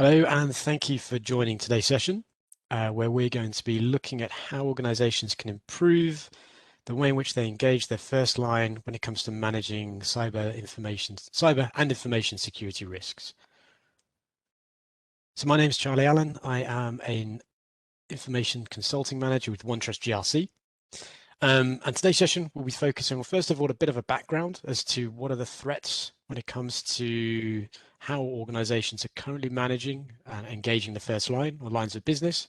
Hello, and thank you for joining today's session, where we're going to be looking at how organizations can improve the way in which they engage their first line when it comes to managing cyber and information security risks. So my name is Charlie Allen. I am an information consulting manager with OneTrust GRC. And today's session will be focusing on, first of all, a bit of a background as to what are the threats when it comes to how organizations are currently managing and engaging the first line or lines of business.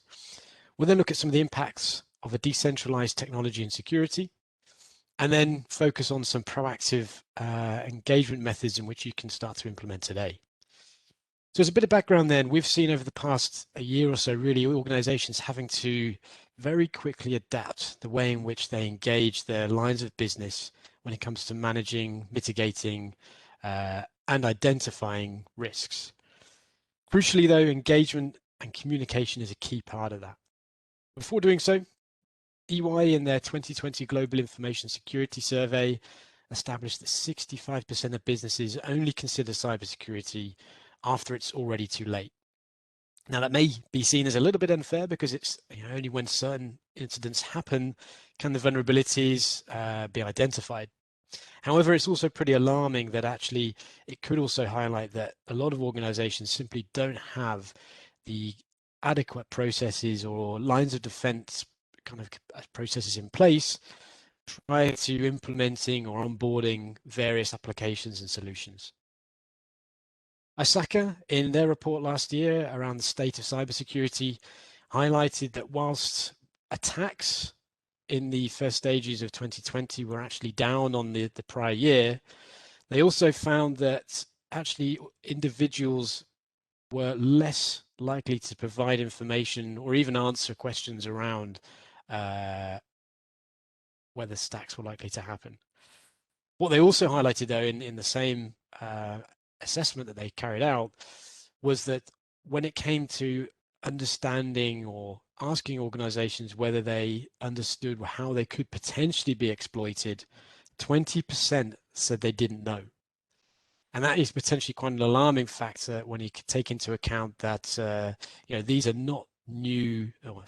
We'll then look at some of the impacts of a decentralized technology and security, and then focus on some proactive engagement methods in which you can start to implement today. So as a bit of background then, we've seen over the past year or so, really, organizations having to very quickly adapt the way in which they engage their lines of business when it comes to managing, mitigating, and identifying risks. Crucially though, engagement and communication is a key part of that. Before doing so, EY in their 2020 Global Information Security Survey established that 65% of businesses only consider cybersecurity after it's already too late. Now that may be seen as a little bit unfair because it's only when certain incidents happen can the vulnerabilities be identified. However, it's also pretty alarming that actually it could also highlight that a lot of organizations simply don't have the adequate processes or lines of defense kind of processes in place prior to implementing or onboarding various applications and solutions. ISACA, in their report last year around the state of cybersecurity, highlighted that whilst attacks in the first stages of 2020 were actually down on the prior year, they also found that actually individuals were less likely to provide information or even answer questions around whether stacks were likely to happen. What they also highlighted, though, in the same assessment that they carried out was that when it came to understanding or asking organizations whether they understood how they could potentially be exploited, 20% said they didn't know. And that is potentially quite an alarming factor when you take into account that these are not new, or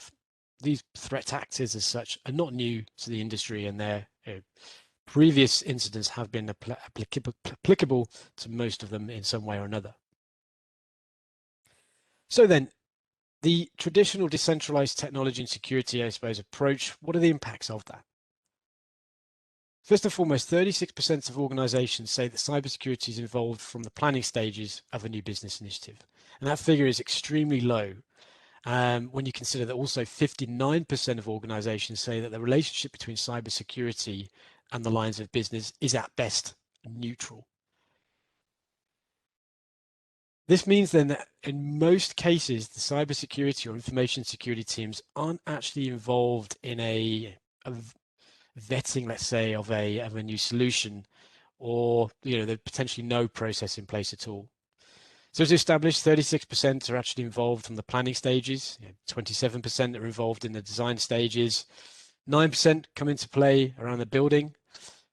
these threat actors as such are not new to the industry, and their previous incidents have been applicable to most of them in some way or another. So then, the traditional decentralized technology and security, I suppose, approach, what are the impacts of that? First and foremost, 36% of organizations say that cybersecurity is involved from the planning stages of a new business initiative. And that figure is extremely low when you consider that also 59% of organizations say that the relationship between cybersecurity and the lines of business is at best neutral. This means then that in most cases, the cybersecurity or information security teams aren't actually involved in a vetting, let's say, of a new solution, or there's potentially no process in place at all. So as established, 36% are actually involved from the planning stages, 27% are involved in the design stages, 9% come into play around the building.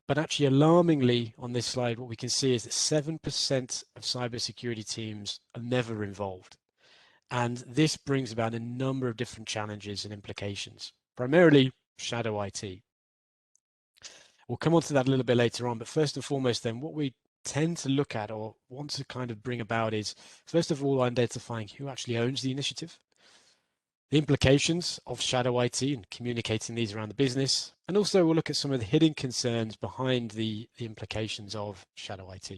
But actually, alarmingly, on this slide, what we can see is that 7% of cybersecurity teams are never involved. And this brings about a number of different challenges and implications, primarily shadow IT. We'll come on to that a little bit later on, but first and foremost then, what we tend to look at or want to kind of bring about is, first of all, identifying who actually owns the initiative, the implications of shadow IT and communicating these around the business, and also we'll look at some of the hidden concerns behind the implications of shadow IT.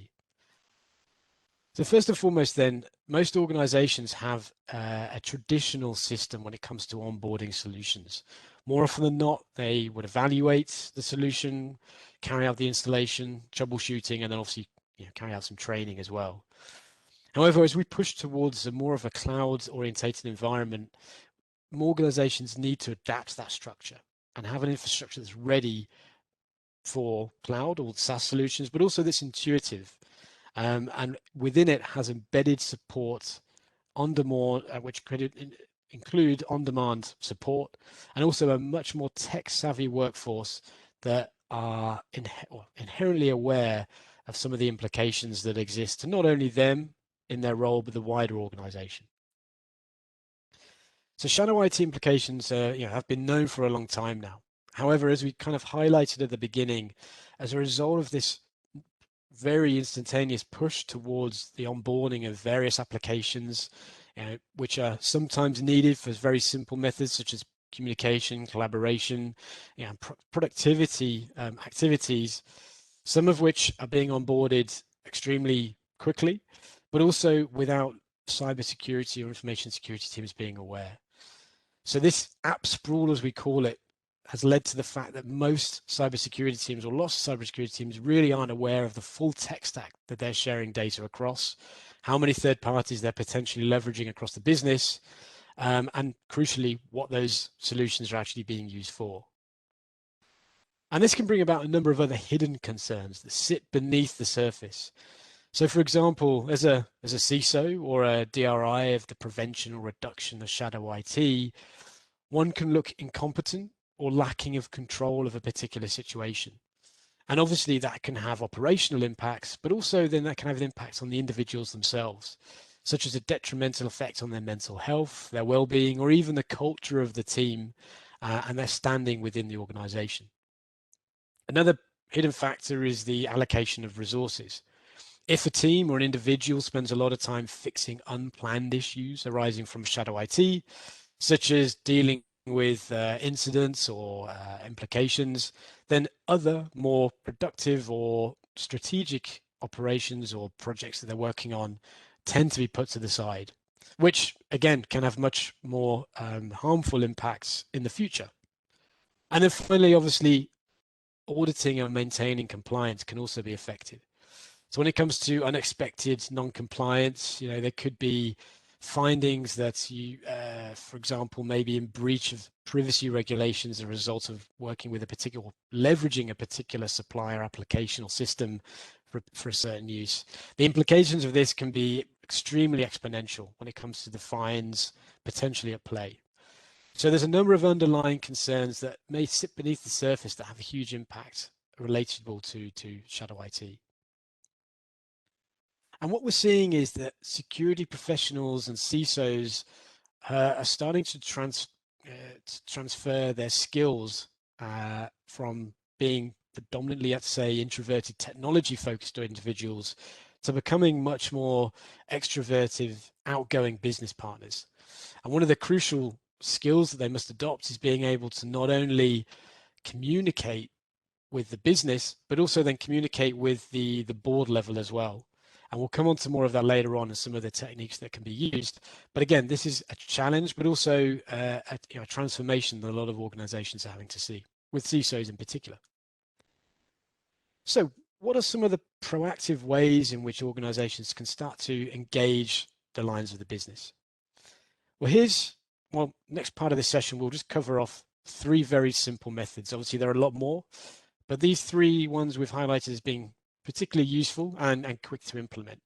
So first and foremost then, most organizations have a traditional system when it comes to onboarding solutions. More often than not, they would evaluate the solution, carry out the installation, troubleshooting, and then obviously carry out some training as well. However, as we push towards more of a cloud-orientated environment, more organizations need to adapt that structure and have an infrastructure that's ready for cloud or SaaS solutions, but also that's intuitive. And within it has embedded support on demand, which could include on-demand support, and also a much more tech-savvy workforce that are inherently aware of some of the implications that exist to not only them in their role, but the wider organization. So shadow IT implications have been known for a long time now. However, as we kind of highlighted at the beginning, as a result of this very instantaneous push towards the onboarding of various applications, which are sometimes needed for very simple methods such as communication, collaboration, productivity activities, some of which are being onboarded extremely quickly, but also without cybersecurity or information security teams being aware. So this app sprawl, as we call it, has led to the fact that most cybersecurity teams, or lots of cybersecurity teams, really aren't aware of the full tech stack that they're sharing data across, how many third parties they're potentially leveraging across the business, and crucially, what those solutions are actually being used for. And this can bring about a number of other hidden concerns that sit beneath the surface. So, for example, as a CISO or a DRI of the prevention or reduction of shadow IT, one can look incompetent or lacking of control of a particular situation. And obviously that can have operational impacts, but also then that can have an impact on the individuals themselves, such as a detrimental effect on their mental health, their well-being, or even the culture of the team and their standing within the organization. Another hidden factor is the allocation of resources. If a team or an individual spends a lot of time fixing unplanned issues arising from shadow IT, such as dealing with incidents or implications, then other more productive or strategic operations or projects that they're working on tend to be put to the side, which again can have much more harmful impacts in the future. And then finally, obviously, auditing and maintaining compliance can also be affected. So when it comes to unexpected non-compliance, there could be findings that you, for example, maybe in breach of privacy regulations as a result of working with a particular, leveraging a particular supplier application or system for a certain use. The implications of this can be extremely exponential when it comes to the fines potentially at play. So there's a number of underlying concerns that may sit beneath the surface that have a huge impact relatable to shadow IT. And what we're seeing is that security professionals and CISOs are starting to transfer their skills from being predominantly, let's say, introverted technology-focused individuals to becoming much more extroverted, outgoing business partners. And one of the crucial skills that they must adopt is being able to not only communicate with the business, but also then communicate with the board level as well. And we'll come on to more of that later on and some of the techniques that can be used. But again, this is a challenge, but also a transformation that a lot of organizations are having to see, with CISOs in particular. So what are some of the proactive ways in which organizations can start to engage the lines of the business? Well, next part of this session, we'll just cover off 3 very simple methods. Obviously, there are a lot more, but these 3 ones we've highlighted as being particularly useful and quick to implement.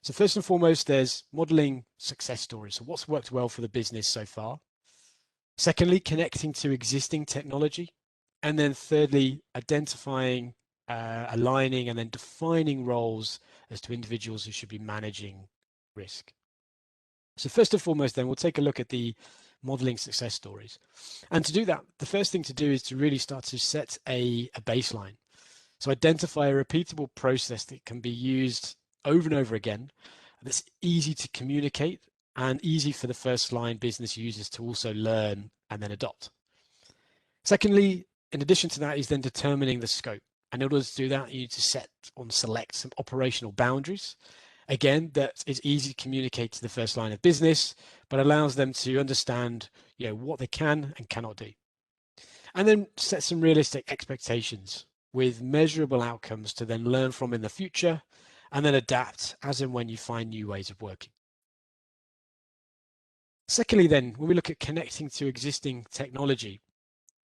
So first and foremost, there's modeling success stories. So what's worked well for the business so far? Secondly, connecting to existing technology. And then thirdly, identifying, aligning, and then defining roles as to individuals who should be managing risk. So first and foremost, then we'll take a look at the modeling success stories. And to do that, the first thing to do is to really start to set a baseline. So identify a repeatable process that can be used over and over again, that's easy to communicate and easy for the first line business users to also learn and then adopt. Secondly, in addition to that, is then determining the scope. And in order to do that, you need to select some operational boundaries. Again, that is easy to communicate to the first line of business, but allows them to understand what they can and cannot do. And then set some realistic expectations with measurable outcomes to then learn from in the future and then adapt as and when you find new ways of working. Secondly, then, when we look at connecting to existing technology,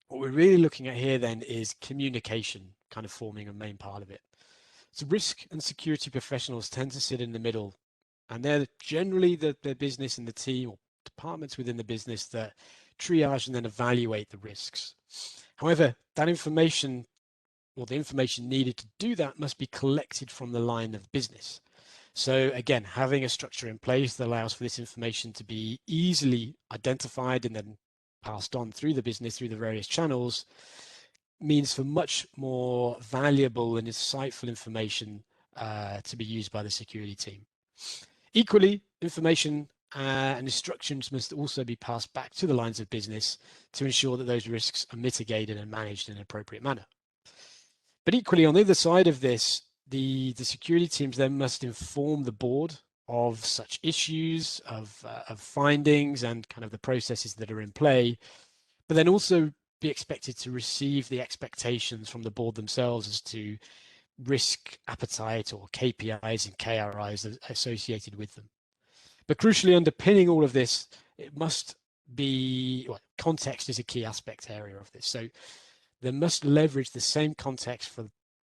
what we're really looking at here then is communication kind of forming a main part of it. So risk and security professionals tend to sit in the middle, and they're generally the business and the team or departments within the business that triage and then evaluate the risks. However, that information, or the information needed to do that, must be collected from the line of business. So again, having a structure in place that allows for this information to be easily identified and then passed on through the business, through the various channels, means for much more valuable and insightful information to be used by the security team. Equally, information and instructions must also be passed back to the lines of business to ensure that those risks are mitigated and managed in an appropriate manner. But equally, on the other side of this, the security teams then must inform the board of such issues, of findings and kind of the processes that are in play, but then also be expected to receive the expectations from the board themselves as to risk appetite or KPIs and KRIs associated with them. But crucially, underpinning all of this, it must be, well, context is a key aspect area of this. So they must leverage the same context for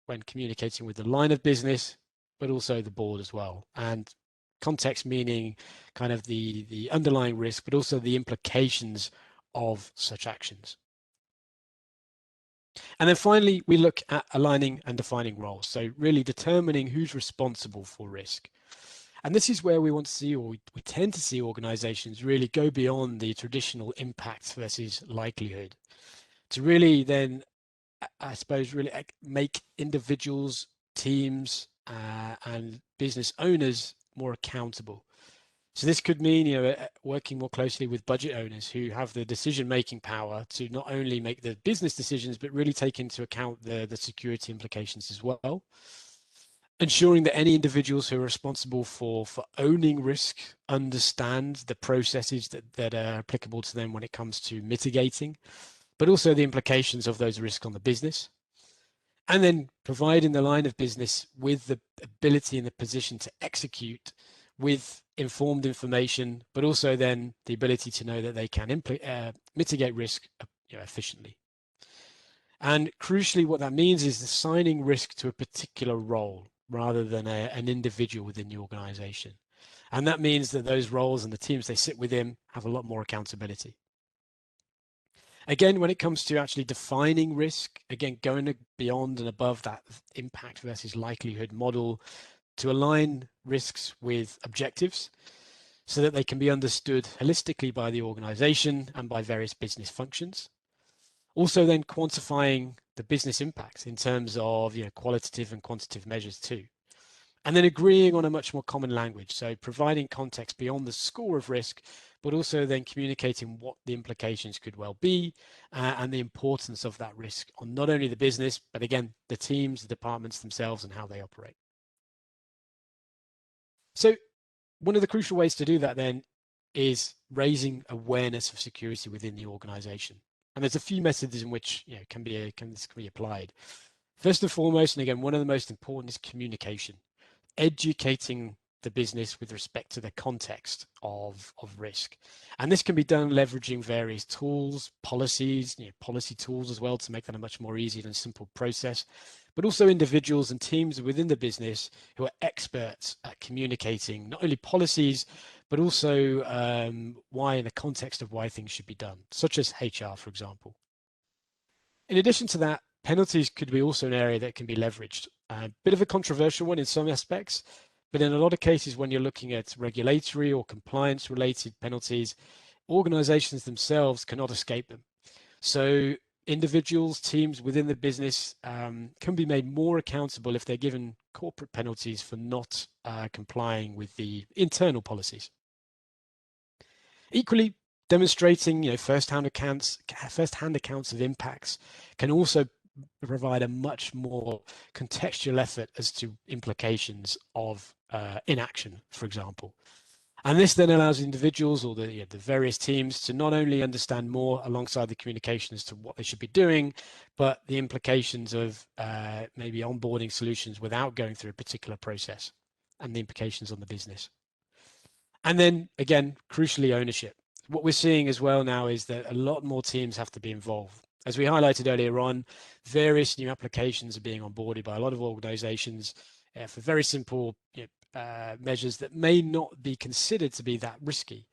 when communicating with the line of business, but also the board as well. And context meaning kind of the underlying risk, but also the implications of such actions. And then finally, we look at aligning and defining roles. So really determining who's responsible for risk. And this is where we want to see, or we tend to see organizations really go beyond the traditional impact versus likelihood to really then, I suppose, really make individuals, teams, and business owners more accountable. So this could mean, working more closely with budget owners who have the decision-making power to not only make the business decisions, but really take into account the security implications as well. Ensuring that any individuals who are responsible for owning risk understand the processes that are applicable to them when it comes to mitigating, but also the implications of those risks on the business. And then providing the line of business with the ability and the position to execute with informed information, but also then the ability to know that they can mitigate risk efficiently. And crucially, what that means is assigning risk to a particular role rather than an individual within the organization. And that means that those roles and the teams they sit within have a lot more accountability. Again, when it comes to actually defining risk, again, going beyond and above that impact versus likelihood model to align risks with objectives so that they can be understood holistically by the organization and by various business functions. Also then quantifying the business impacts in terms of qualitative and quantitative measures too. And then agreeing on a much more common language. So providing context beyond the score of risk, but also then communicating what the implications could well be and the importance of that risk on not only the business, but again, the teams, the departments themselves and how they operate. So one of the crucial ways to do that then is raising awareness of security within the organization. And there's a few methods in which this can be applied. First and foremost, and again, one of the most important is communication. Educating the business with respect to the context of risk. And this can be done leveraging various tools, policies, policy tools as well to make that a much more easy and simple process, but also individuals and teams within the business who are experts at communicating not only policies, but also why in the context of why things should be done, such as HR, for example. In addition to that, penalties could be also an area that can be leveraged. A bit of a controversial one in some aspects, but in a lot of cases, when you're looking at regulatory or compliance related penalties, organizations themselves cannot escape them. So individuals, teams within the business can be made more accountable if they're given corporate penalties for not complying with the internal policies. Equally, demonstrating first-hand accounts of impacts can also provide a much more contextual effort as to implications of inaction, for example. And this then allows individuals or the various teams to not only understand more alongside the communication as to what they should be doing, but the implications of maybe onboarding solutions without going through a particular process and the implications on the business. And then again, crucially, ownership. What we're seeing as well now is that a lot more teams have to be involved. As we highlighted earlier on, various new applications are being onboarded by a lot of organizations for very simple measures that may not be considered to be that risky.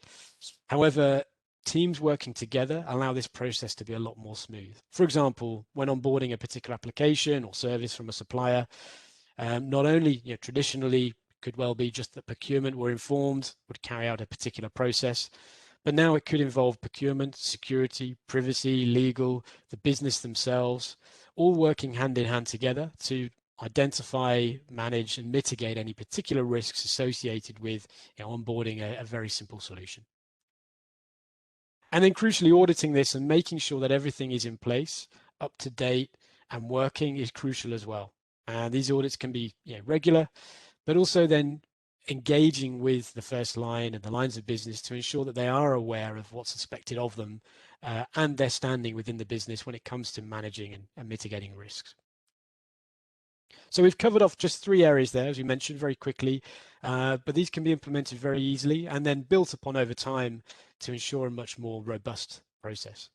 However, teams working together allow this process to be a lot more smooth. For example, when onboarding a particular application or service from a supplier, not only traditionally could well be just that procurement were informed, would carry out a particular process. But now it could involve procurement, security, privacy, legal, the business themselves, all working hand in hand together to identify, manage, and mitigate any particular risks associated with onboarding a very simple solution. And then crucially, auditing this and making sure that everything is in place, up to date, and working is crucial as well. And these audits can be regular, but also then engaging with the first line and the lines of business to ensure that they are aware of what's expected of them and their standing within the business when it comes to managing and mitigating risks. So we've covered off just 3 areas there, as we mentioned very quickly, but these can be implemented very easily and then built upon over time to ensure a much more robust process.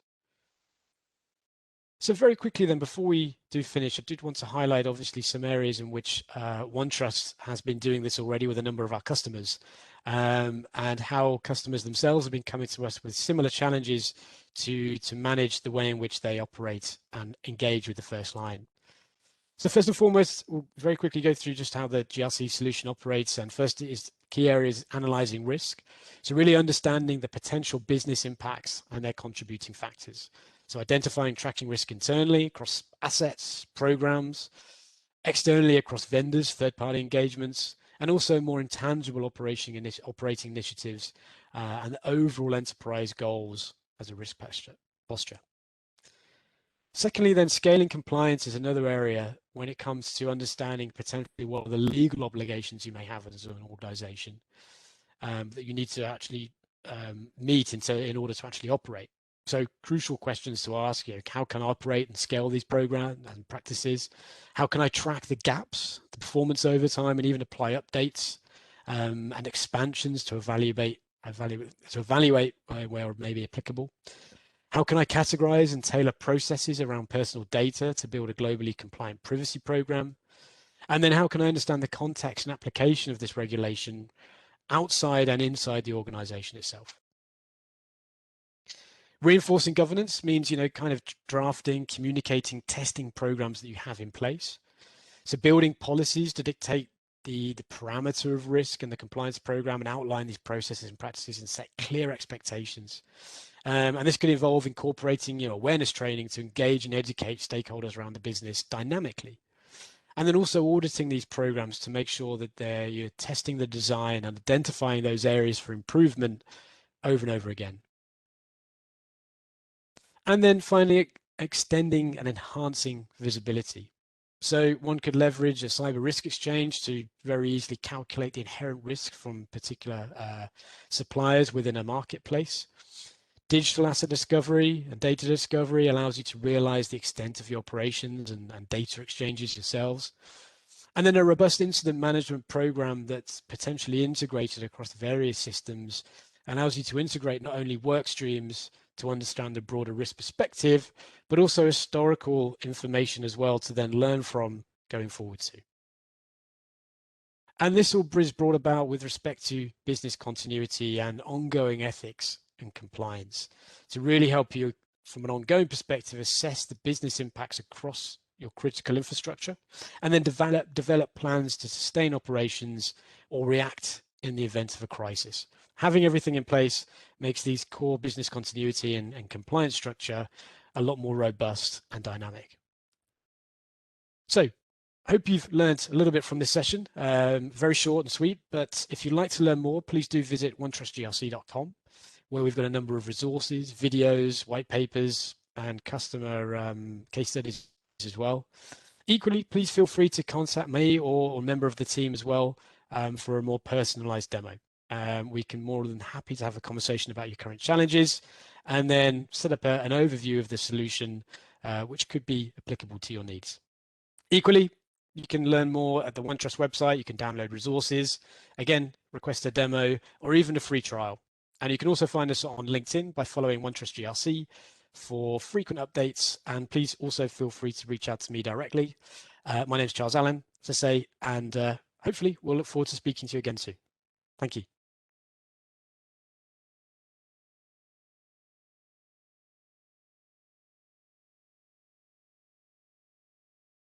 So very quickly then, before we do finish, I did want to highlight obviously some areas in which OneTrust has been doing this already with a number of our customers, and how customers themselves have been coming to us with similar challenges to manage the way in which they operate and engage with the first line. So first and foremost, we'll very quickly go through just how the GRC solution operates. And first is key areas analyzing risk. So really understanding the potential business impacts and their contributing factors. So identifying tracking risk internally across assets, programs, externally across vendors, third-party engagements, and also more intangible operating initiatives and the overall enterprise goals as a risk posture. Secondly, then scaling compliance is another area when it comes to understanding potentially what are the legal obligations you may have as an organization that you need to actually meet in order to actually operate. So crucial questions to ask, how can I operate and scale these programs and practices? How can I track the gaps, the performance over time, and even apply updates and expansions to evaluate where it may be applicable? How can I categorize and tailor processes around personal data to build a globally compliant privacy program? And then how can I understand the context and application of this regulation outside and inside the organization itself? Reinforcing governance means, kind of drafting, communicating, testing programs that you have in place. So building policies to dictate the parameter of risk and the compliance program and outline these processes and practices and set clear expectations. And this could involve incorporating awareness training to engage and educate stakeholders around the business dynamically. And then also auditing these programs to make sure that you're testing the design and identifying those areas for improvement over and over again. And then finally, extending and enhancing visibility. So one could leverage a cyber risk exchange to very easily calculate the inherent risk from particular suppliers within a marketplace. Digital asset discovery and data discovery allows you to realize the extent of your operations and data exchanges yourselves. And then a robust incident management program that's potentially integrated across various systems allows you to integrate not only work streams to understand the broader risk perspective, but also historical information as well to then learn from going forward to. And this all is brought about with respect to business continuity and ongoing ethics and compliance to really help you from an ongoing perspective assess the business impacts across your critical infrastructure and then develop plans to sustain operations or react in the event of a crisis. Having everything in place makes these core business continuity and compliance structure a lot more robust and dynamic. So I hope you've learned a little bit from this session, very short and sweet, but if you'd like to learn more, please do visit OneTrustGRC.com, where we've got a number of resources, videos, white papers, and customer case studies as well. Equally, please feel free to contact me or a member of the team as well for a more personalized demo. We can more than happy to have a conversation about your current challenges and then set up an overview of the solution which could be applicable to your needs. Equally, you can learn more at the OneTrust website. You can download resources, again, request a demo or even a free trial. And you can also find us on LinkedIn by following OneTrust GRC for frequent updates. And please also feel free to reach out to me directly. My name is Charles Allen, as I say, and hopefully we'll look forward to speaking to you again soon. Thank you.